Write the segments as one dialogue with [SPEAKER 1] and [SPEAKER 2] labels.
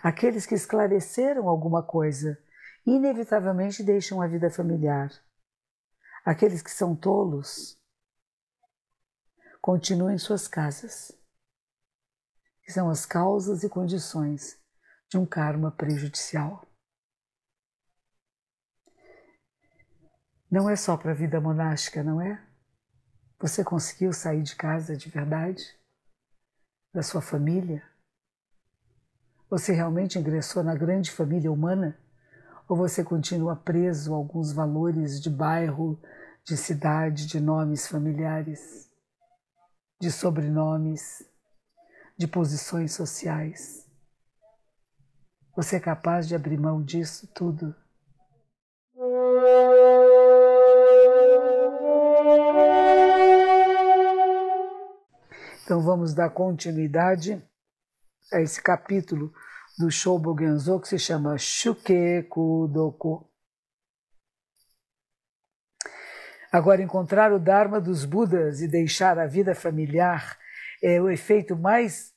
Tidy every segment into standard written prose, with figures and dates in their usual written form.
[SPEAKER 1] Aqueles que esclareceram alguma coisa, inevitavelmente deixam a vida familiar. Aqueles que são tolos, continuam em suas casas, que são as causas e condições de um karma prejudicial. Não é só para a vida monástica, não é? Você conseguiu sair de casa de verdade? Da sua família? Você realmente ingressou na grande família humana? Ou você continua preso a alguns valores de bairro, de cidade, de nomes familiares, de sobrenomes, de posições sociais? Você é capaz de abrir mão disso tudo? Então vamos dar continuidade a esse capítulo do Shobo Genzo que se chama Shukeku-doku. Agora, encontrar o Dharma dos Budas e deixar a vida familiar é o efeito mais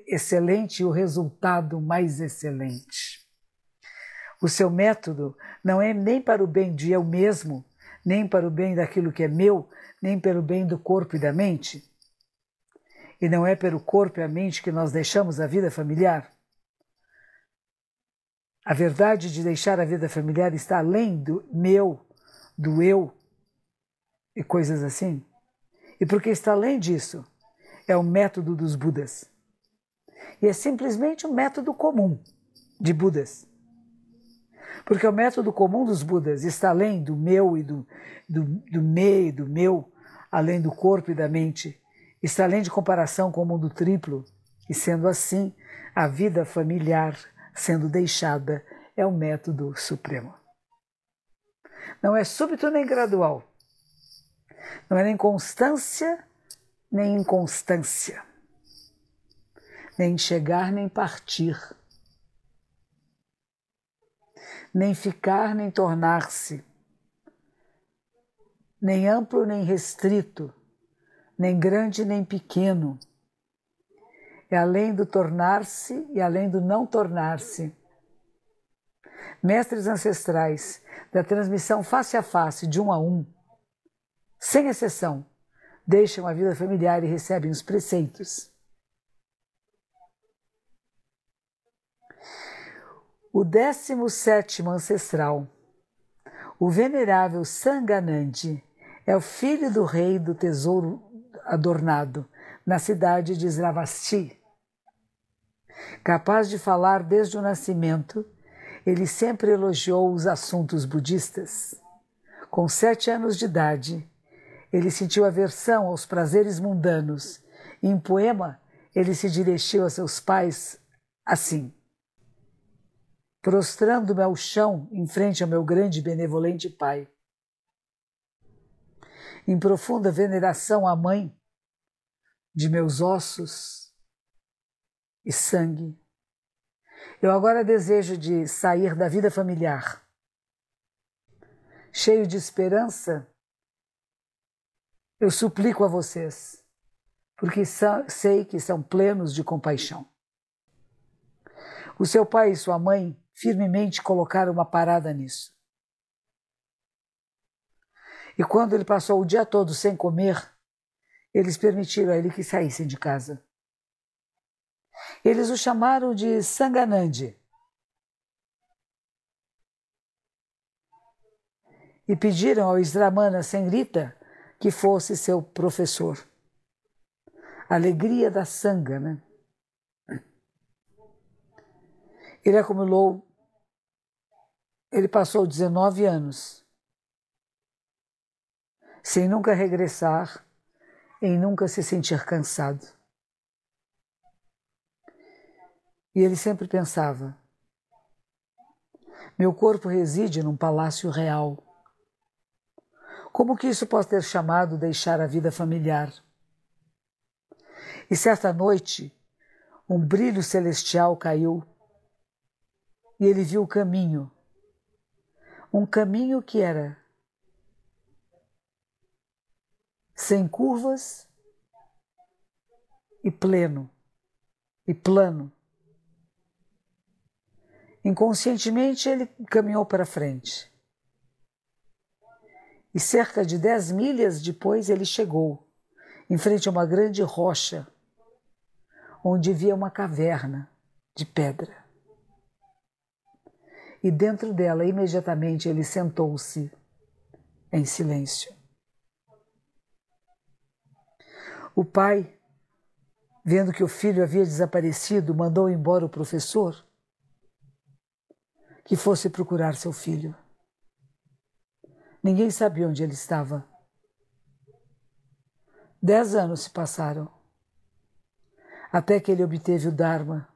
[SPEAKER 1] excelente e o resultado mais excelente. O seu método não é nem para o bem de eu mesmo, nem para o bem daquilo que é meu, nem pelo bem do corpo e da mente. E não é pelo corpo e a mente que nós deixamos a vida familiar. A verdade de deixar a vida familiar está além do meu, do eu e coisas assim. E porque está além disso, é o método dos Budas. E é simplesmente um método comum de Budas. Porque o método comum dos Budas está além do meu e do me e do meu, além do corpo e da mente. Está além de comparação com o mundo triplo, e sendo assim, a vida familiar sendo deixada é o método supremo. Não é súbito nem gradual, não é nem constância nem inconstância, nem chegar nem partir, nem ficar nem tornar-se, nem amplo nem restrito, nem grande nem pequeno. É além do tornar-se e além do não tornar-se. Mestres ancestrais da transmissão face a face, de um a um, sem exceção, deixam a vida familiar e recebem os preceitos. O 17º ancestral, o venerável Sanganandi, é o filho do rei do tesouro adornado, na cidade de Sravasti. Capaz de falar desde o nascimento, ele sempre elogiou os assuntos budistas. Com 7 anos de idade, ele sentiu aversão aos prazeres mundanos e, em poema, ele se dirigiu a seus pais assim: prostrando-me ao chão em frente ao meu grande e benevolente pai. Em profunda veneração à mãe de meus ossos e sangue, eu agora desejo de sair da vida familiar. Cheio de esperança, eu suplico a vocês, porque sei que são plenos de compaixão. O seu pai e sua mãe firmemente colocaram uma parada nisso. E quando ele passou o dia todo sem comer, eles permitiram a ele que saíssem de casa. Eles o chamaram de Sanganandi e pediram ao Sramana Senrita que fosse seu professor. Alegria da Sangha, né? Ele passou 19 anos sem nunca regressar, em nunca se sentir cansado. E ele sempre pensava: meu corpo reside num palácio real. Como que isso pode ter chamado deixar a vida familiar? E certa noite, um brilho celestial caiu e ele viu o caminho. Um caminho que era sem curvas e pleno e plano. Inconscientemente ele caminhou para frente. E cerca de 10 milhas depois ele chegou, em frente a uma grande rocha, onde havia uma caverna de pedra. E dentro dela, imediatamente, ele sentou-se em silêncio. O pai, vendo que o filho havia desaparecido, mandou embora o professor que fosse procurar seu filho. Ninguém sabia onde ele estava. 10 anos se passaram, até que ele obteve o Dharma,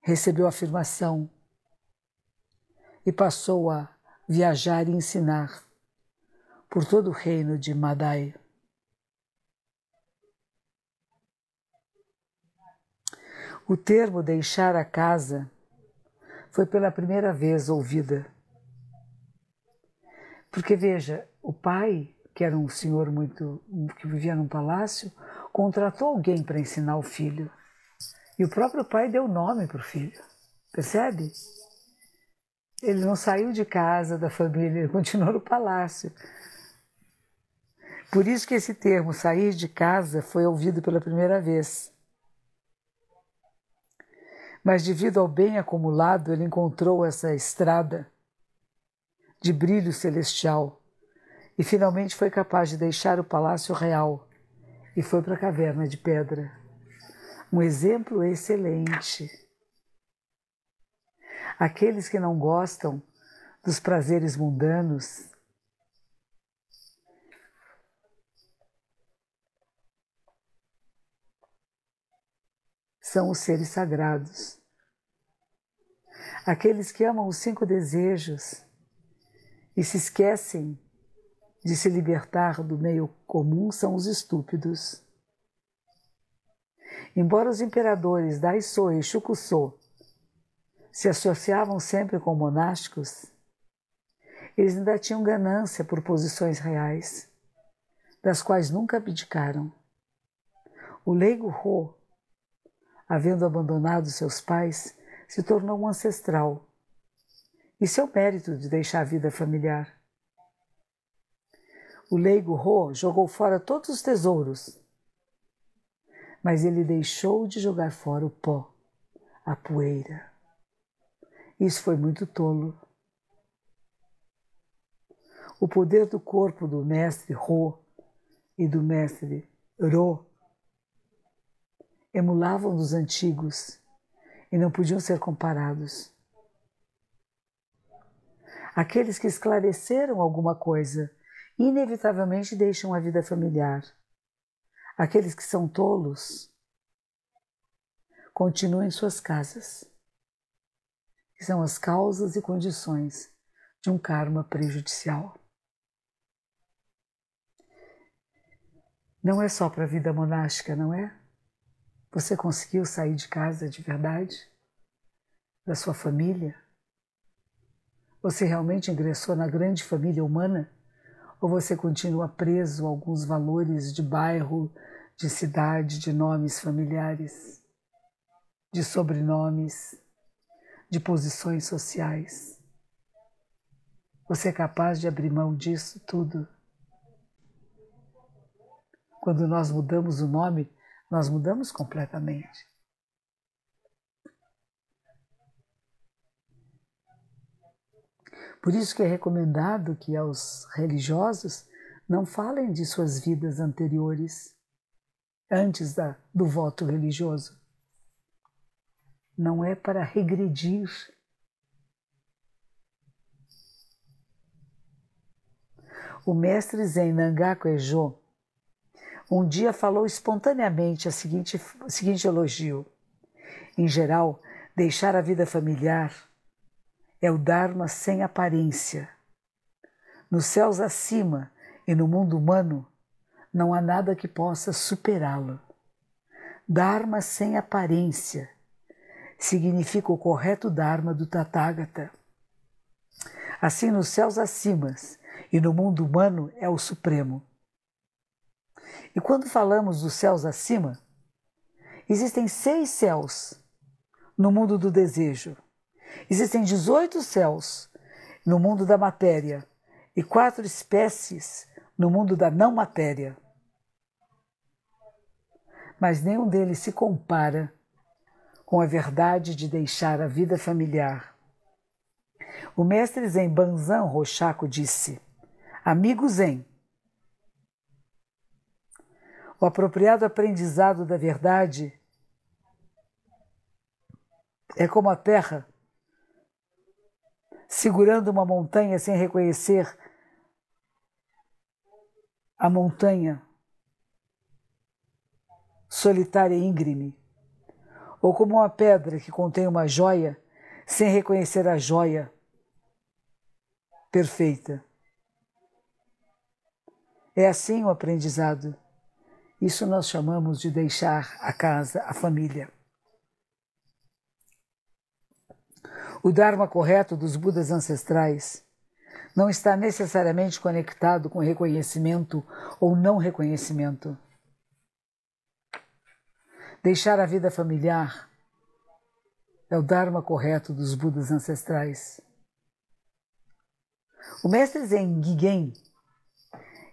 [SPEAKER 1] recebeu a afirmação e passou a viajar e ensinar por todo o reino de Madai. O termo deixar a casa foi pela primeira vez ouvida. Porque, veja, o pai, que era um senhor que vivia num palácio, contratou alguém para ensinar o filho. E o próprio pai deu nome para o filho. Percebe? Ele não saiu de casa, da família, ele continuou no palácio. Por isso que esse termo, sair de casa, foi ouvido pela primeira vez. Mas devido ao bem acumulado, ele encontrou essa estrada de brilho celestial e finalmente foi capaz de deixar o palácio real e foi para a caverna de pedra. Um exemplo excelente. Aqueles que não gostam dos prazeres mundanos são os seres sagrados. Aqueles que amam os 5 desejos e se esquecem de se libertar do meio comum são os estúpidos. Embora os imperadores Daiso e Shukuso se associavam sempre com monásticos, eles ainda tinham ganância por posições reais, das quais nunca abdicaram. O leigo Ho, havendo abandonado seus pais, se tornou um ancestral. Isso é o mérito de deixar a vida familiar. O leigo Ho jogou fora todos os tesouros, mas ele deixou de jogar fora o pó, a poeira. Isso foi muito tolo. O poder do corpo do mestre Ho e do mestre Ro emulavam dos antigos e não podiam ser comparados. Aqueles que esclareceram alguma coisa inevitavelmente deixam a vida familiar. Aqueles que são tolos continuam em suas casas, que são as causas e condições de um karma prejudicial. Não é só para a vida monástica, não é? Você conseguiu sair de casa de verdade? Da sua família? Você realmente ingressou na grande família humana? Ou você continua preso a alguns valores de bairro, de cidade, de nomes familiares, de sobrenomes, de posições sociais? Você é capaz de abrir mão disso tudo? Quando nós mudamos o nome, nós mudamos completamente. Por isso que é recomendado que aos religiosos não falem de suas vidas anteriores, antes do voto religioso. Não é para regredir. O mestre Zen Nangaku Ejo um dia falou espontaneamente o seguinte elogio. Em geral, deixar a vida familiar é o Dharma sem aparência. Nos céus acima e no mundo humano, não há nada que possa superá-lo. Dharma sem aparência significa o correto Dharma do Tathagata. Assim, nos céus acima e no mundo humano é o Supremo. E quando falamos dos céus acima, existem 6 céus no mundo do desejo. Existem 18 céus no mundo da matéria e 4 espécies no mundo da não matéria. Mas nenhum deles se compara com a verdade de deixar a vida familiar. O mestre Zen Banzan Roshaku disse: amigo Zen, o apropriado aprendizado da verdade é como a terra segurando uma montanha sem reconhecer a montanha solitária e íngreme, ou como uma pedra que contém uma joia sem reconhecer a joia perfeita. É assim o aprendizado. Isso nós chamamos de deixar a casa, a família. O Dharma correto dos Budas ancestrais não está necessariamente conectado com reconhecimento ou não reconhecimento. Deixar a vida familiar é o Dharma correto dos Budas ancestrais. O mestre Zen Gigen,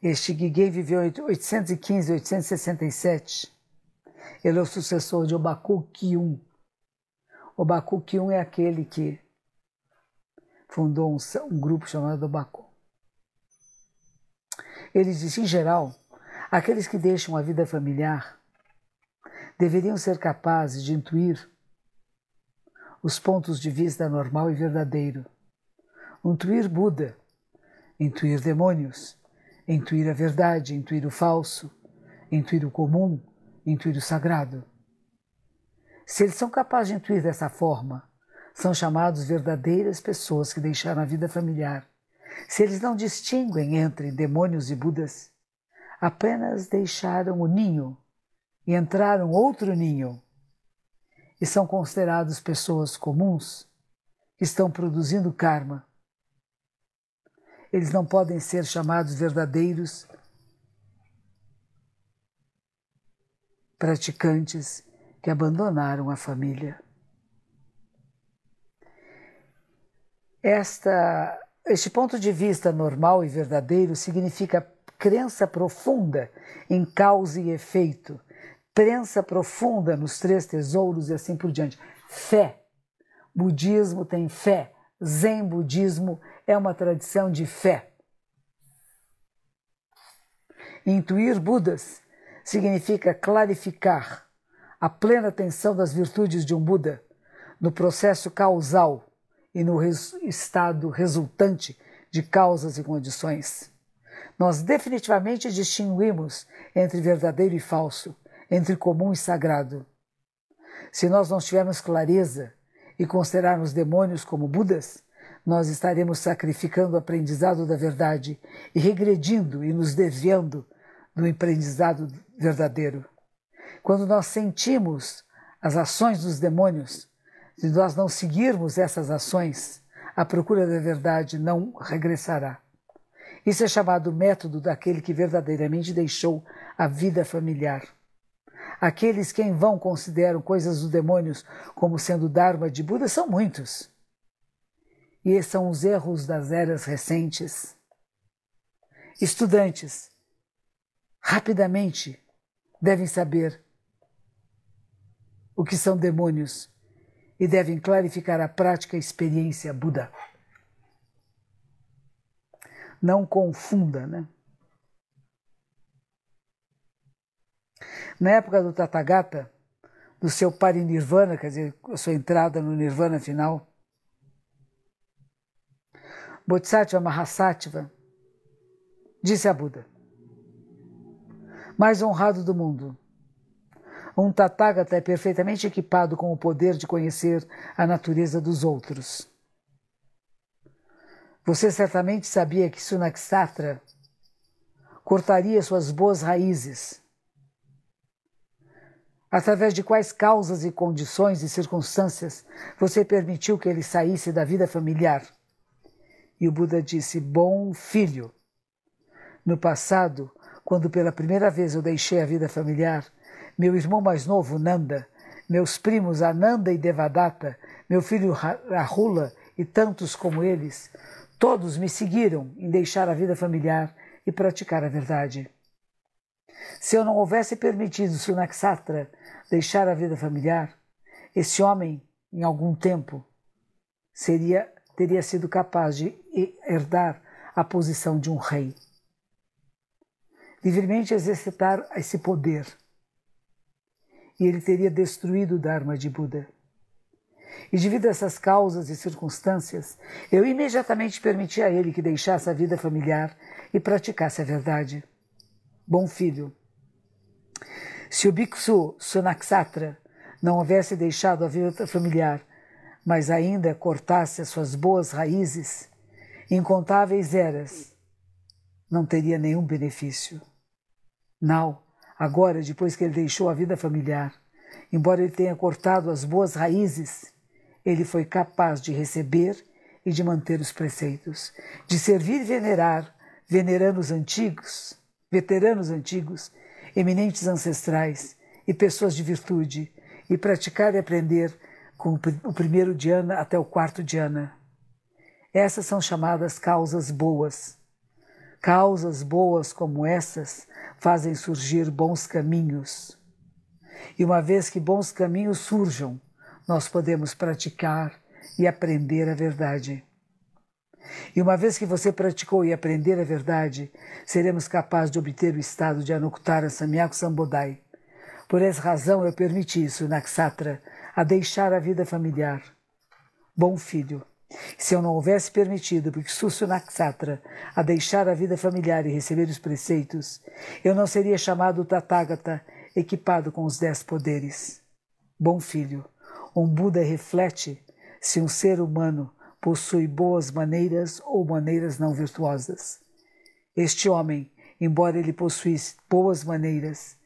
[SPEAKER 1] este Gigen viveu em 815 e 867. Ele é o sucessor de Obaku Kyun. Obaku Kyun é aquele que fundou um grupo chamado Obaku. Ele disse, em geral, aqueles que deixam a vida familiar deveriam ser capazes de intuir os pontos de vista normal e verdadeiro. Intuir Buda, intuir demônios, intuir a verdade, intuir o falso, intuir o comum, intuir o sagrado. Se eles são capazes de intuir dessa forma, são chamados verdadeiras pessoas que deixaram a vida familiar. Se eles não distinguem entre demônios e Budas, apenas deixaram o ninho e entraram outro ninho, e são considerados pessoas comuns que estão produzindo karma. Eles não podem ser chamados verdadeiros praticantes que abandonaram a família. Este ponto de vista normal e verdadeiro significa crença profunda em causa e efeito, crença profunda nos 3 tesouros e assim por diante. Fé. Budismo tem fé. Zen budismo é uma tradição de fé. Intuir Budas significa clarificar a plena atenção das virtudes de um Buda no processo causal e no estado resultante de causas e condições. Nós definitivamente distinguimos entre verdadeiro e falso, entre comum e sagrado. Se nós não tivermos clareza e considerarmos demônios como Budas, nós estaremos sacrificando o aprendizado da verdade e regredindo e nos desviando do aprendizado verdadeiro. Quando nós sentimos as ações dos demônios, se nós não seguirmos essas ações, a procura da verdade não regressará. Isso é chamado método daquele que verdadeiramente deixou a vida familiar. Aqueles que em vão consideram coisas dos demônios como sendo Dharma de Buda são muitos. E esses são os erros das eras recentes. Estudantes, rapidamente, devem saber o que são demônios e devem clarificar a prática e experiência Buda. Não confunda, né? Na época do Tathagata, do seu parinirvana, quer dizer, a sua entrada no nirvana final, Bodhisattva Mahasattva disse a Buda: mais honrado do mundo, um Tathagata é perfeitamente equipado com o poder de conhecer a natureza dos outros. Você certamente sabia que Sunaksatra cortaria suas boas raízes. Através de quais causas e condições e circunstâncias você permitiu que ele saísse da vida familiar? E o Buda disse: bom filho, no passado, quando pela primeira vez eu deixei a vida familiar, meu irmão mais novo, Nanda, meus primos Ananda e Devadatta, meu filho Rahula e tantos como eles, todos me seguiram em deixar a vida familiar e praticar a verdade. Se eu não houvesse permitido Sunaksatra deixar a vida familiar, esse homem, em algum tempo, teria sido capaz de herdar a posição de um rei. Livremente exercitar esse poder. E ele teria destruído o Dharma de Buda. E devido a essas causas e circunstâncias, eu imediatamente permiti a ele que deixasse a vida familiar e praticasse a verdade. Bom filho, se o Bhiksu Sunaksatra não houvesse deixado a vida familiar, mas ainda cortasse as suas boas raízes, incontáveis eras, não teria nenhum benefício. Não, agora, depois que ele deixou a vida familiar, embora ele tenha cortado as boas raízes, ele foi capaz de receber e de manter os preceitos, de servir e venerar veteranos antigos, eminentes ancestrais e pessoas de virtude, e praticar e aprender com o primeiro dhyana até o quarto dhyana. Essas são chamadas causas boas. Causas boas como essas fazem surgir bons caminhos. E uma vez que bons caminhos surjam, nós podemos praticar e aprender a verdade. E uma vez que você praticou e aprender a verdade, seremos capazes de obter o estado de Anuttara Samyak Sambodhai. Por essa razão eu permiti Sunaksatra a deixar a vida familiar. Bom filho, se eu não houvesse permitido Bhiksu Sunaksatra a deixar a vida familiar e receber os preceitos, eu não seria chamado Tathagata, equipado com os 10 poderes. Bom filho, um Buda reflete se um ser humano possui boas maneiras ou maneiras não virtuosas. Este homem, embora ele possuísse boas maneiras,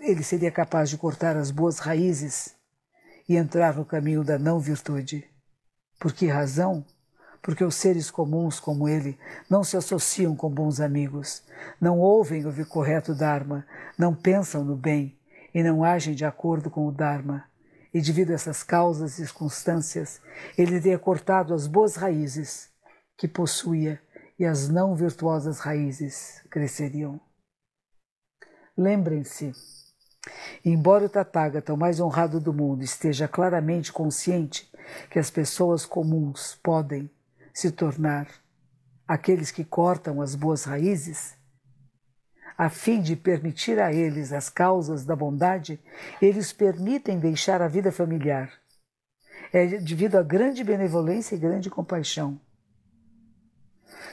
[SPEAKER 1] ele seria capaz de cortar as boas raízes e entrar no caminho da não virtude. Por que razão? Porque os seres comuns como ele não se associam com bons amigos, não ouvem o correto Dharma, não pensam no bem e não agem de acordo com o Dharma. E devido a essas causas e circunstâncias, ele teria cortado as boas raízes que possuía e as não virtuosas raízes cresceriam. Lembrem-se, embora o Tathagata, o mais honrado do mundo, esteja claramente consciente que as pessoas comuns podem se tornar aqueles que cortam as boas raízes, a fim de permitir a eles as causas da bondade, eles permitem deixar a vida familiar. É devido à grande benevolência e grande compaixão.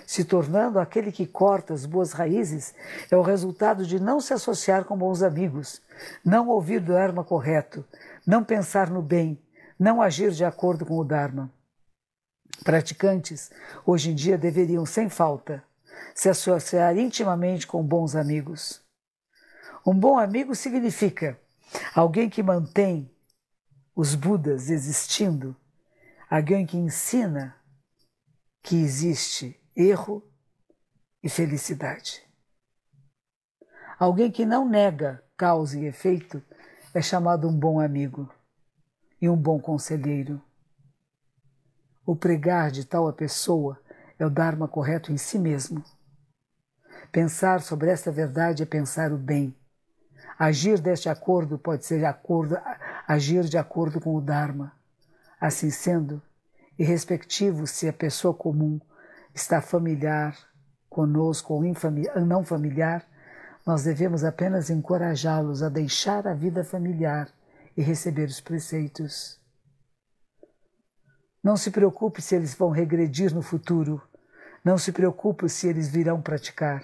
[SPEAKER 1] Se tornando aquele que corta as boas raízes, é o resultado de não se associar com bons amigos, não ouvir o Dharma correto, não pensar no bem, não agir de acordo com o Dharma. Praticantes, hoje em dia, deveriam, sem falta, se associar intimamente com bons amigos. Um bom amigo significa alguém que mantém os Budas existindo, alguém que ensina que existe erro e felicidade. Alguém que não nega causa e efeito é chamado um bom amigo e um bom conselheiro. O pregar de tal a pessoa é o Dharma correto em si mesmo. Pensar sobre esta verdade é pensar o bem. Agir deste acordo pode ser agir de acordo com o Dharma. Assim sendo, irrespectivo se a pessoa comum está familiar conosco ou não familiar, nós devemos apenas encorajá-los a deixar a vida familiar e receber os preceitos. Não se preocupe se eles vão regredir no futuro. Não se preocupe se eles virão praticar.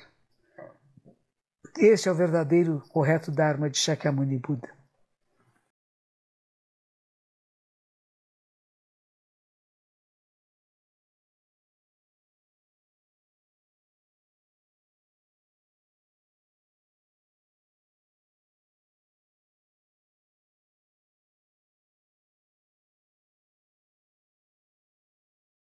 [SPEAKER 1] Este é o verdadeiro, correto Dharma de Shakyamuni Buda.